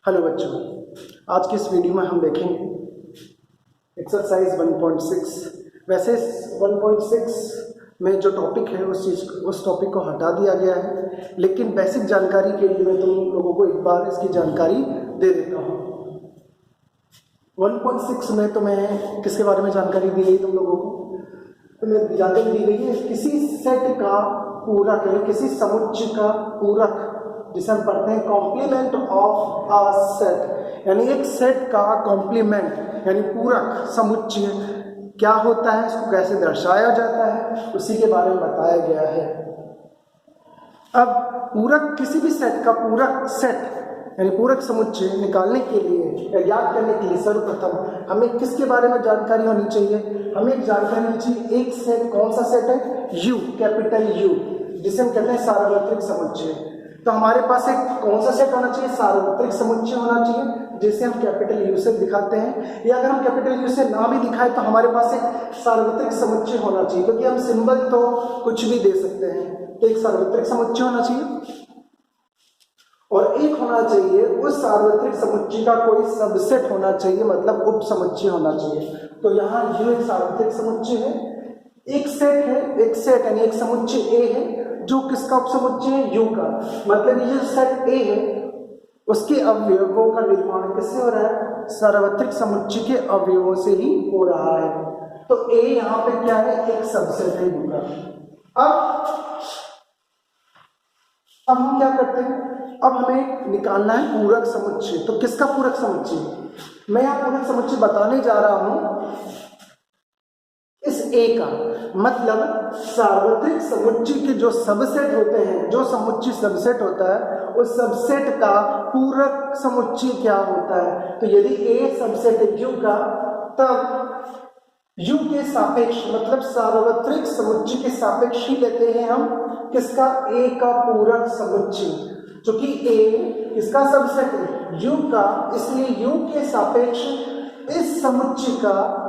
Hello बच्चों, आज की इस वीडियो में हम देखेंगे एक्सरसाइज 1.6। वैसे 1.6 में जो टॉपिक है उस टॉपिक को हटा दिया गया है, लेकिन बेसिक जानकारी के लिए मैं तुम लोगों को एक बार इसकी जानकारी दे देता हूँ। 1.6 में तुम्हें किसके बारे में जानकारी दी गई तुम लोगों को? तुम्हें जानकारी दी गई है किसी सेट का पूरक है, किसी समुच्चय का पूरक जिसे हम पढ़ते हैं कॉम्प्लीमेंट ऑफ अ सेट, यानी एक सेट का कॉम्प्लीमेंट यानी पूरक समुच्चय क्या होता है, इसको कैसे दर्शाया जाता है, उसी के बारे में बताया गया है। अब पूरक किसी भी सेट का पूरक सेट यानी पूरक समुच्चय निकालने के लिए या याद करने के लिए सर्वप्रथम हमें किसके बारे में जानकारी होनी चाहिए? हमें जानकारी होनी चाहिए एक सेट, कौन सा सेट है? यू, कैपिटल यू, जिसे हम कहते हैं सार्वत्रिक समुच्चय। तो हमारे पास एक कौन सा सेट होना चाहिए? सार्वत्रिक समुच्चय होना चाहिए, जिसे हम कैपिटल यू से दिखाते हैं। या अगर हम कैपिटल यू से ना भी दिखाएं तो हमारे पास एक सार्वत्रिक समुच्चय होना चाहिए, क्योंकि हम सिंबल तो कुछ भी दे सकते हैं। तो एक सार्वत्रिक समुच्चय होना चाहिए और एक होना चाहिए उस सार्वत्रिक समुच्चय का कोई सबसेट होना चाहिए, मतलब उप समुच्चय होना चाहिए। तो यहाँ यू एक सार्वत्रिक समुच्चय है, एक सेट है, एक सेट यानी एक समुच्चय ए है जो किसका उपसमुच्चय है? यू का। मतलब ये जो सेट ए है उसके अवयवों का निर्माण किससे हो रहा है? सार्वत्रिक समुच्चय के अवयवों से ही हो रहा है। तो ए यहाँ पे क्या है? एक सबसेट है यू का। अब हम क्या करते हैं? अब हमें निकालना है पूरक समुच्चय। तो किसका पूरक समुच्चय? मैं यहाँ पूरक समुच्चय बताने जा रहा हूं इस ए का, मतलब सार्वत्रिक समुच्चय के जो सबसेट होते हैं, जो समुच्चय सबसेट होता है उस सबसेट का पूरक समुच्चय क्या होता है। तो यदि ए सबसेट है यू का, तब यू के सापेक्ष मतलब सार्वत्रिक समुच्चय के सापेक्ष ही लेते हैं हम किसका? ए का पूरक समुच्चय, जो कि ए किसका सबसेट है? यू का। इसलिए यू के सापेक्ष इस समुच्चय का,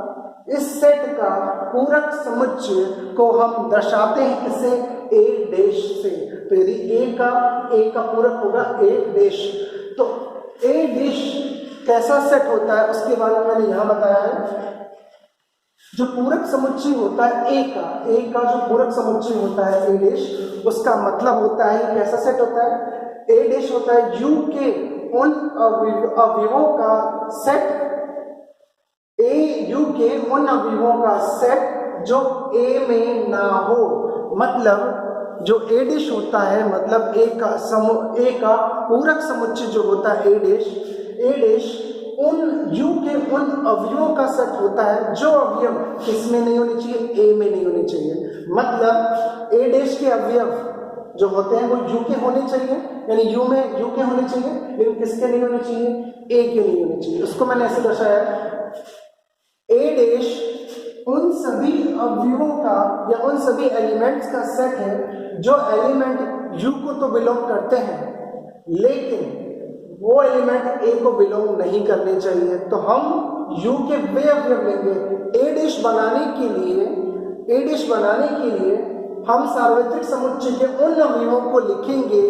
इस सेट का पूरक समुच्चय को हम दर्शाते हैं किसे? ए डैश से। तो यदि ए का पूरक होगा ए डैश, तो ए डैश कैसा सेट होता है उसके बारे में मैंने यहां बताया है। जो पूरक समुच्चय होता है ए का जो पूरक समुच्चय होता है ए डैश, उसका मतलब होता है कैसा सेट होता है? ए डैश होता है यू के उन अवयवों का सेट, यू के उन अवयवों का सेट जो ए में ना हो। मतलब जो ए डैश होता है, मतलब ए का पूरक समुच्चय जो होता है ए डैश उन यू के उन अवयवों का सेट होता है जो अवयव किसमें नहीं होने चाहिए? ए में नहीं होने चाहिए। मतलब ए डैश के अवयव जो होते हैं वो यू के होने चाहिए, यानी यू के होने चाहिए, लेकिन किसके नहीं होने चाहिए? ए के नहीं होने चाहिए। उसको मैंने ऐसे दर्शाया है, ए डैश उन सभी अवयवों का या उन सभी एलिमेंट्स का सेट है जो एलिमेंट यू को तो बिलोंग करते हैं, लेकिन वो एलिमेंट ए को बिलोंग नहीं करने चाहिए। तो हम यू के वे अवयव लेंगे। ए डैश बनाने के लिए हम सार्वत्रिक समुच्चय के उन अवयवों को लिखेंगे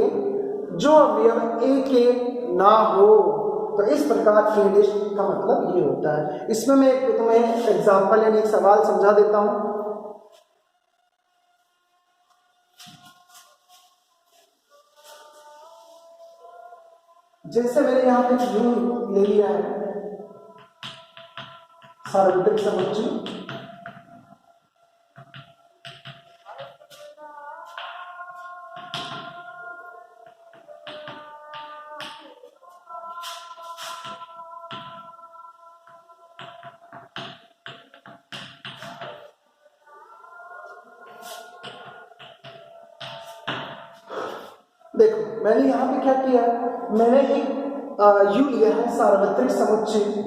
जो अवयव ए के ना हो। तो इस प्रकार ए डैश का मतलब ये होता है। इसमें मैं तुम्हें एग्जांपल यानी एक सवाल समझा देता हूं। जैसे मैंने यहां पे यू ले लिया है सार्वत्रिक समुच्चय, देखो मैंने यहाँ पे क्या किया है, मैंने एक यू लिया है सार्वत्रिक समुच्चय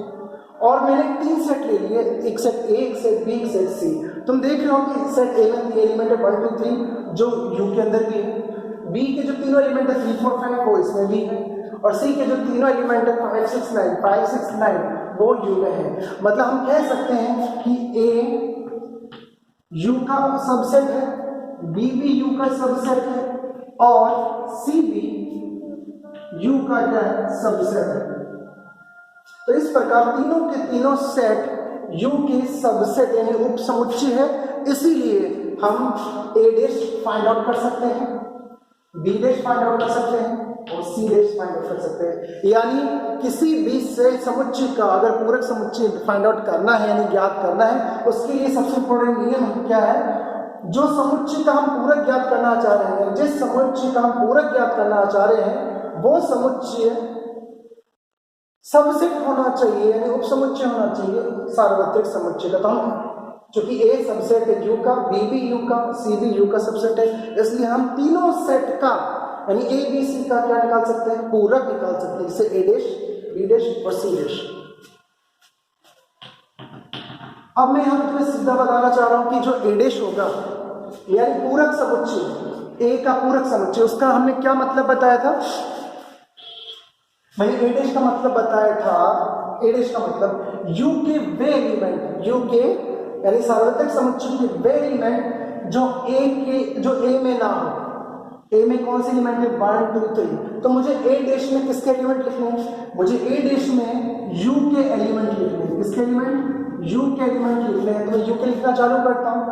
और मैंने 3 सेट ले लिए, एक सेट ए, एक सेट बी, एक सेट सी। तुम देख रहे हो कि सेट ए में एलिमेंट है 1 2 3 जो यू के अंदर भी है, बी के जो तीनों एलिमेंट है 3 4 5 वो इसमें भी है, और सी के जो तीनों एलिमेंट है 5 6 9 वो यू में है। मतलब हम कह सकते हैं कि ए यू का सबसेट है, बी भी यू का सबसेट है और सी भी यू का क्या है? सबसेट है। तो इस प्रकार तीनों के तीनों सेट U के सबसेट यानी उप समुच्चय है, इसीलिए हम A डैश फाइंड आउट कर सकते हैं, B डैश फाइंड आउट कर सकते हैं और C डैश फाइंड आउट कर सकते हैं। यानी किसी भी से समुच्चय का अगर पूरक समुच्चय फाइंड आउट करना है यानी ज्ञात करना है, उसके लिए सबसे इंपॉर्टेंट नियम क्या है, जो समुच्चय का हम पूरक ज्ञात करना चाह रहे हैं, जिस समुच्चय का हम पूरक ज्ञात करना चाह रहे हैं वो समुच्चय सबसेट होना चाहिए यानी उप समुच्चय होना चाहिए सार्वत्रिक समुच्चय का। तो हम चूंकि A सबसेट है U का, B भी U का, C भी U का सबसेट है, इसलिए हम तीनों सेट का यानी A B C का क्या निकाल सकते हैं, पूरक निकाल सकते हैं, जैसे A डैश B डैश और C डैश। अब मैं यहाँ तुम्हें सीधा बताना चाह रहा हूं कि जो A डैश होगा यानी पूरक समुच्चय, A का पूरक समुच्चय, उसका हमने क्या मतलब बताया था, मैंने A डैश का मतलब बताया था, A डैश का मतलब U के वे एलिमेंट, U के यानी सार्वत्रिक समुच्चय के वे एलिमेंट जो A में ना हो। A में कौन से एलिमेंट है, 1 2 3, तो मुझे A डैश में किसके एलिमेंट लिखने हैं, मुझे A डैश में U के एलिमेंट लिखने हैं, किसके एलिमेंट, U के एलिमेंट लिखने हैं। तो मैं U के लिखना चालू करता हूँ,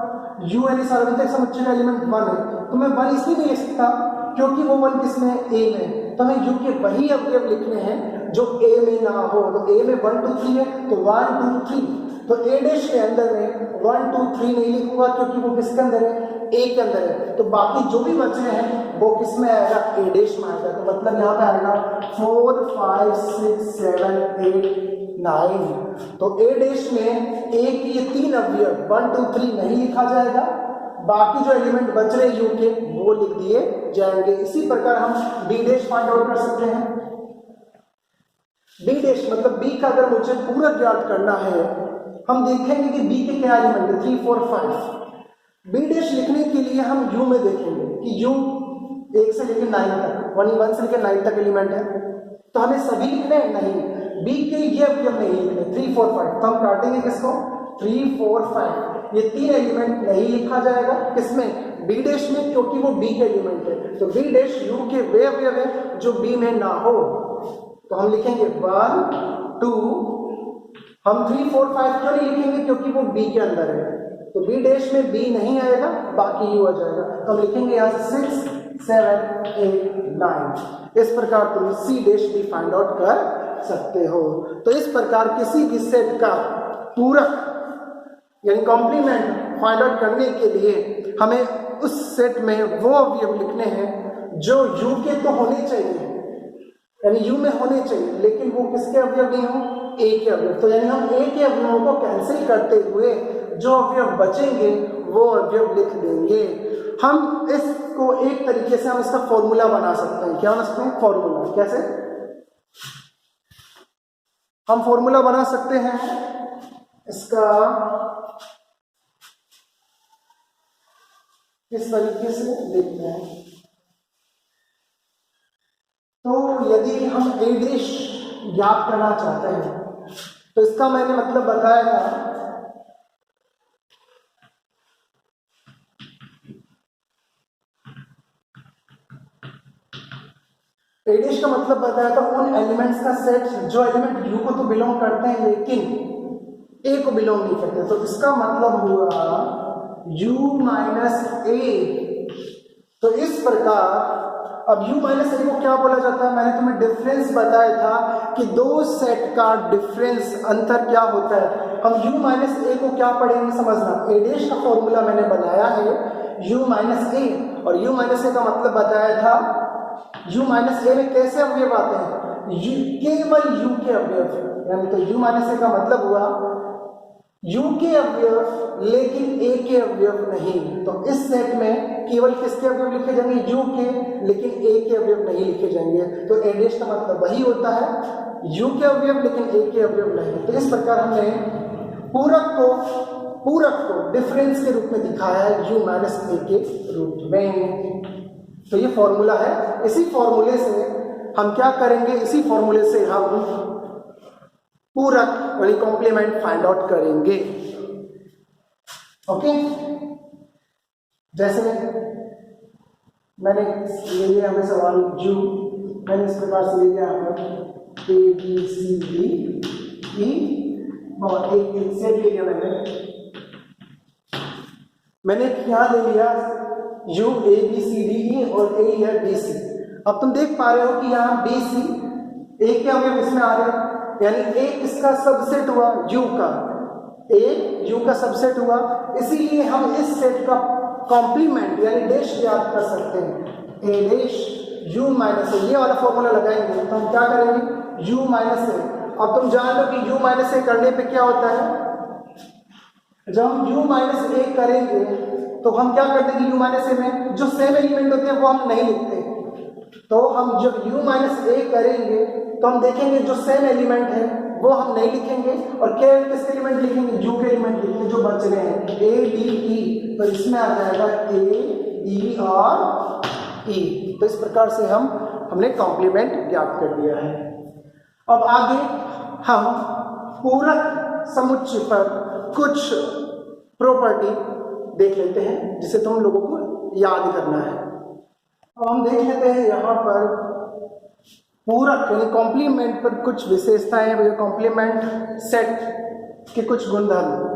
U यानी सार्वत्रिक समुच्चय का एलिमेंट 1 है, तो मैं 1 इसलिए नहीं लिख सकता क्योंकि वो 1 किसमें है, A में, तो हमें U के वही अवयव लिखने हैं जो A में ना हो। तो A में 1 2 3 है तो 1 2 3, तो A डैश के अंदर में 1 2 3 नहीं लिखूंगा क्योंकि वो किसके अंदर है, A के अंदर है, तो बाकी जो भी बचे हैं वो किस में आएगा, A डैश में आएगा। तो मतलब यहाँ पे आएगा 4 5 6 7 8 9, तो A डैश में A की ये 3 अवयव 1 2 3 नहीं लिखा जाएगा, बाकी जो एलिमेंट बच रहे U के वो लिख दिए जाएंगे। इसी प्रकार हम B डैश फाइंड आउट कर सकते हैं। B डैश मतलब B का अगर मुझे पूरक ज्ञात करना है, हम देखेंगे कि B के क्या एलिमेंट है, 3 4 5। B डैश लिखने के लिए हम U में देखेंगे कि U 1 से लेकर 9 तक, 1 से लेकर 9 तक एलिमेंट है, तो हमें सभी लिखने नहीं, B के ये अवयव नहीं लिखने 3 4 5, तो हम काटेंगे किसको, 3 4 5, ये 3 एलिमेंट नहीं लिखा जाएगा किसमें, B डैश में, क्योंकि वो B के एलिमेंट है। तो B डैश U के वे अवयव है जो B में ना हो, तो हम लिखेंगे 1 2, हम 3 4 5 क्यों नहीं लिखेंगे, क्योंकि वो B के अंदर है, तो B डैश में B नहीं आएगा, बाकी U आ जाएगा, तो हम लिखेंगे यहाँ से 6 7 8 9। इस प्रकार तुम C डैश भी फाइंड आउट कर सकते हो। तो इस प्रकार किसी भी सेट का पूरक यानी कॉम्प्लीमेंट फाइंड आउट करने के लिए हमें उस सेट में वो अवयव लिखने हैं जो U के तो होने चाहिए यानी U में होने चाहिए, लेकिन वो किसके अवयव नहीं हो, A के अवयव। तो यानी हम A के अवयवों को कैंसिल करते हुए जो अवयव बचेंगे वो अवयव लिख देंगे। हम इसको एक तरीके से हम इसका फॉर्मूला बना सकते हैं, क्या बना सकते हैं, फॉर्मूला। कैसे हम फॉर्मूला बना सकते हैं इसका, किस तरीके से देखते हैं, तो यदि हम A डैश ज्ञात करना चाहते हैं तो इसका मैंने मतलब बताया था, A डैश का मतलब बताया था उन एलिमेंट्स का सेट जो एलिमेंट U को तो बिलोंग करते हैं लेकिन A को बिलोंग नहीं करते, तो इसका मतलब हुआ U माइनस A। तो इस प्रकार अब U माइनस A को क्या बोला जाता है, मैंने तुम्हें डिफरेंस बताया था कि दो सेट का डिफरेंस अंतर क्या होता है। हम U माइनस A को क्या पढ़ेंगे समझना, A डैश का फॉर्मूला मैंने बनाया है U माइनस A, और U माइनस A का मतलब बताया था U माइनस A में कैसे अवयव आते हैं, केवल U के अवयव, यानी तो U माइनस A का मतलब हुआ U के अवयव लेकिन A के अवयव नहीं। तो इस सेट में केवल किसके अवयव लिखे जाएंगे, U के, लेकिन A के अवयव नहीं लिखे जाएंगे। तो A डैश का मतलब वही होता है U के अवयव लेकिन A के अवयव नहीं। तो इस प्रकार हमने पूरक को डिफरेंस के रूप में दिखाया है U माइनस A के रूप में। तो ये फॉर्मूला है, इसी फॉर्मूले से हम क्या करेंगे, इसी फॉर्मूले से हम पूरक यानी कॉम्प्लीमेंट फाइंड आउट करेंगे। ओके, जैसे मैंने ले लिया हमें सवाल U, मैंने इस प्रकार से ले लिया हमें ए बी सी डी ई और एक सेट ले लिया मैंने यहाँ ले लिया U A B C D E और ए है बी सी। अब तुम देख पा रहे हो कि यहाँ बी सी ए के अवयव इसमें आ रहे हैं, यानी ए इसका सबसेट हुआ यू का, ए यू का सबसेट हुआ, इसीलिए हम इस सेट का कॉम्प्लीमेंट यानी डैश याद कर सकते हैं। ए डैश यू माइनस ए, ये वाला फॉर्मूला लगाएंगे तो हम क्या करेंगे यू माइनस ए। अब तुम जान लो कि यू माइनस ए करने पे क्या होता है, जब हम u माइनस ए करेंगे तो हम क्या कर देंगे, u माइनस ए में जो सेम एलिमेंट होते हैं वो हम नहीं लिखते, तो हम जब u माइनस ए करेंगे तो हम देखेंगे जो सेम एलिमेंट है वो हम नहीं लिखेंगे और केवल किसके एलिमेंट लिखेंगे, u के एलिमेंट लिखेंगे जो बच गए हैं a d e, तो इसमें आ जाएगा a d और e। तो इस प्रकार से हमने कॉम्प्लीमेंट ज्ञात कर दिया है। अब आगे हम पूरक समुच्चय पर कुछ प्रॉपर्टी देख लेते हैं जिसे तुम लोगों को याद करना है। अब हम देख लेते हैं यहाँ पर पूरक यानी कॉम्प्लीमेंट पर कुछ विशेषताएं हैं, कॉम्प्लीमेंट सेट के कुछ गुणधर्म।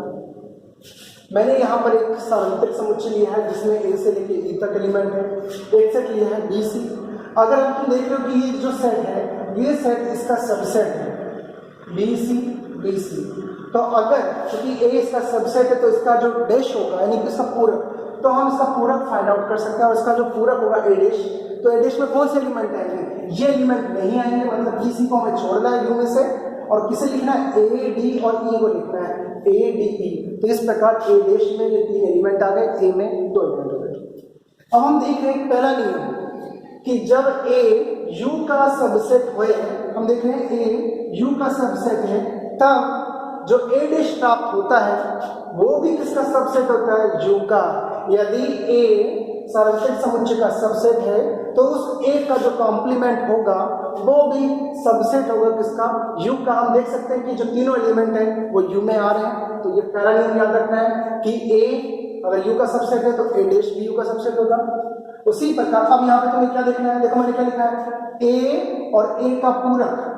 मैंने यहाँ पर एक सार्वत्रिक समुच्चय लिया है जिसमें ए से लेके ई तक एलिमेंट है, एक सेट लिया है बी सी। अगर हम तुम देख रहे हो कि ये जो सेट है ये सेट इसका सबसेट है बी सी, तो अगर क्योंकि ए इसका सबसेट है तो इसका जो डैश होगा यानी कि इसका पूरक, तो हम इसका पूरक फाइंड आउट कर सकते हैं और इसका जो पूरक होगा ए डैश, तो ए डैश में कौन से एलिमेंट आएंगे, ये एलिमेंट नहीं आएंगे, मतलब किसी को हमें छोड़ना है यू में से और किसे लिखना है ए डी और ई को लिखना है ए डी ई। तो इस प्रकार ए डैश में ये तीन एलिमेंट आ गए, ए में दो एलिमेंट हो गए। अब हम देख रहे हैं पहला नियम कि जब ए यू का सबसेट होए, हम देख रहे हैं ए यू का सबसेट है, तब जो ए डैश प्राप्त होता है वो भी किसका सबसेट होता है, यू का। यदि ए सार्वत्रिक समुच्चय का सबसेट है तो उस ए का जो कॉम्प्लीमेंट होगा वो भी सबसेट होगा किसका, यू का। हम देख सकते हैं कि जो तीनों एलिमेंट हैं वो यू में आ रहे हैं, तो ये पहला नियम याद रखना है कि ए अगर यू का सबसेट है तो ए डैश भी यू का सबसेट होगा। उसी प्रकार अब यहाँ पे तुम्हें क्या देखना है, देखो मैंने क्या लिखा है, ए और ए का पूरक,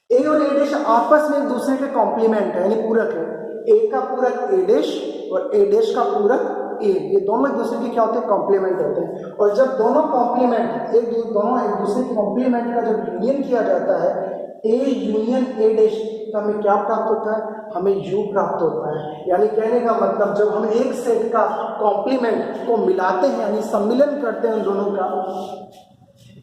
ए और ए डैश आपस में एक दूसरे के कॉम्प्लीमेंट है यानी पूरक है। ए का पूरक ए डैश और ए डैश का पूरक ए, ये दोनों एक दूसरे के क्या होते हैं, कॉम्प्लीमेंट होते हैं। और जब दोनों कॉम्प्लीमेंट दोनों एक दूसरे के कॉम्प्लीमेंट का जब यूनियन किया जाता है, ए यूनियन ए डैश, तो हमें क्या प्राप्त होता है, हमें यू प्राप्त होता है। यानी कहने का मतलब जब हम एक सेट का कॉम्प्लीमेंट को मिलाते हैं यानी सम्मिलन करते हैं उन दोनों का,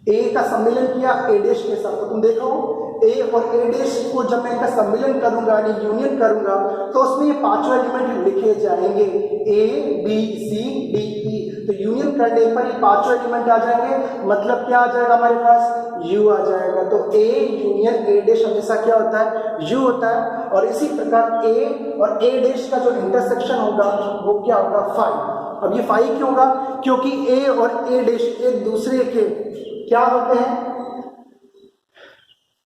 ए का सम्मिलन किया ए डैश के साथ, तो तुम देखो ए और ए डैश को जब मैं इनका सम्मिलन करूंगा यानी यूनियन करूंगा तो उसमें ये पांचों एलिमेंट लिखे जाएंगे ए बी सी डी ई। तो यूनियन करने पर ये पांचों एलिमेंट आ जाएंगे, मतलब क्या आ जाएगा हमारे पास, यू आ जाएगा। तो ए यूनियन ए डैश हमेशा क्या होता है, यू होता है। और इसी प्रकार ए और ए डैश का जो इंटरसेक्शन होगा वो क्या होगा, फाई। अब ये फाई क्यों होगा, क्योंकि ए और ए डैश एक दूसरे के क्या होते हैं,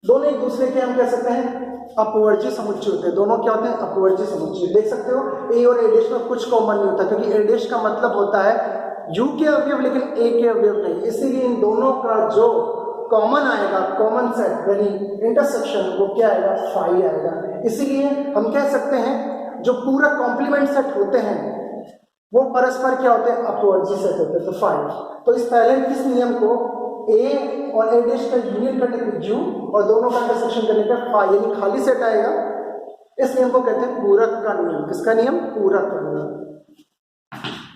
दोनों एक दूसरे के हम कह सकते हैं अपवर्जी समुच्चय होते हैं, दोनों क्या होते हैं, अपवर्जी समुच्चय। देख सकते हो ए और ए डैश में कुछ कॉमन नहीं होता क्योंकि ए डैश का मतलब होता है यू के अवयव लेकिन ए के अवयव नहीं, इसीलिए इन दोनों का जो कॉमन आएगा, कॉमन सेट यानी इंटरसेक्शन, वो क्या आएगा, फाई आएगा। इसीलिए हम कह सकते हैं जो पूरा कॉम्प्लीमेंट सेट होते हैं वो परस्पर क्या होते हैं, अपवर्जी सेट होते हैं, तो फाई। तो इस पहले किस नियम को, ए और ए डैश का यूनियन करने पे यू और दोनों का इंटरसेक्शन करने पे फाई यानी खाली सेट आएगा, इस नियम को कहते हैं पूरक का नियम। किसका नियम, पूरक का नियम।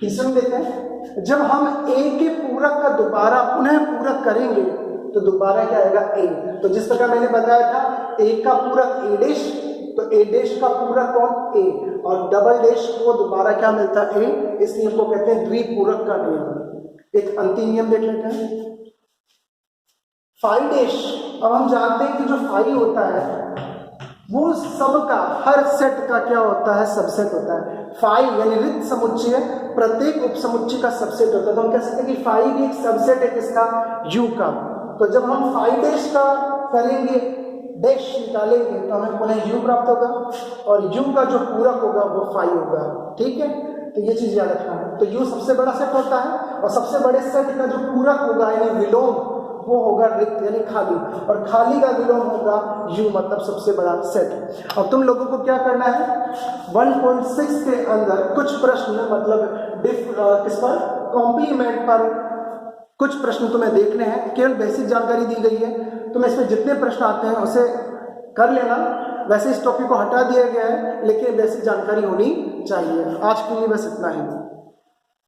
तीसरा देखते हैं, जब हम ए के पूरक का दोबारा पुनः पूरक करेंगे तो दोबारा क्या आएगा, ए। तो जिस प्रकार मैंने बताया था ए का पूरक ए डैश, तो ए डैश का पूरक कौन, ए, और डबल डैश को दोबारा क्या मिलता है, ए। इस नियम को कहते हैं द्विपूरक का नियम। एक अंतिम नियम देख लेते हैं, फाई डैश। अब हम जानते हैं कि जो फाई होता है वो सबका, हर सेट का क्या होता है, सबसेट होता है। फाई यानी रिक्त समुच्चय प्रत्येक उप समुच्चय का सबसेट होता है, तो हम कह सकते हैं कि फाई भी एक सबसेट है किसका, यू का। तो जब हम फाई डैश का करेंगे, डैश निकालेंगे तो हमें पुनः यू प्राप्त होगा और यू का जो पूरक होगा वो फाई होगा। ठीक है, तो ये चीज याद रखना है। तो यू सबसे बड़ा सेट होता है और सबसे बड़े सेट का जो पूरक होगा यानी विलोम वो होगा रिक्त यानी खाली, और खाली का विलोम होगा यू, मतलब सबसे बड़ा सेट। अब तुम लोगों को क्या करना है, 1.6 के अंदर कुछ प्रश्न मतलब किस पर, कॉम्प्लीमेंट पर कुछ प्रश्न तुम्हें देखने हैं। केवल बेसिक जानकारी दी गई है, तुम्हें इसमें जितने प्रश्न आते हैं उसे कर लेना। वैसे इस टॉपिक को हटा दिया गया है, लेकिन बेसिक जानकारी होनी चाहिए। आज के लिए बस इतना ही।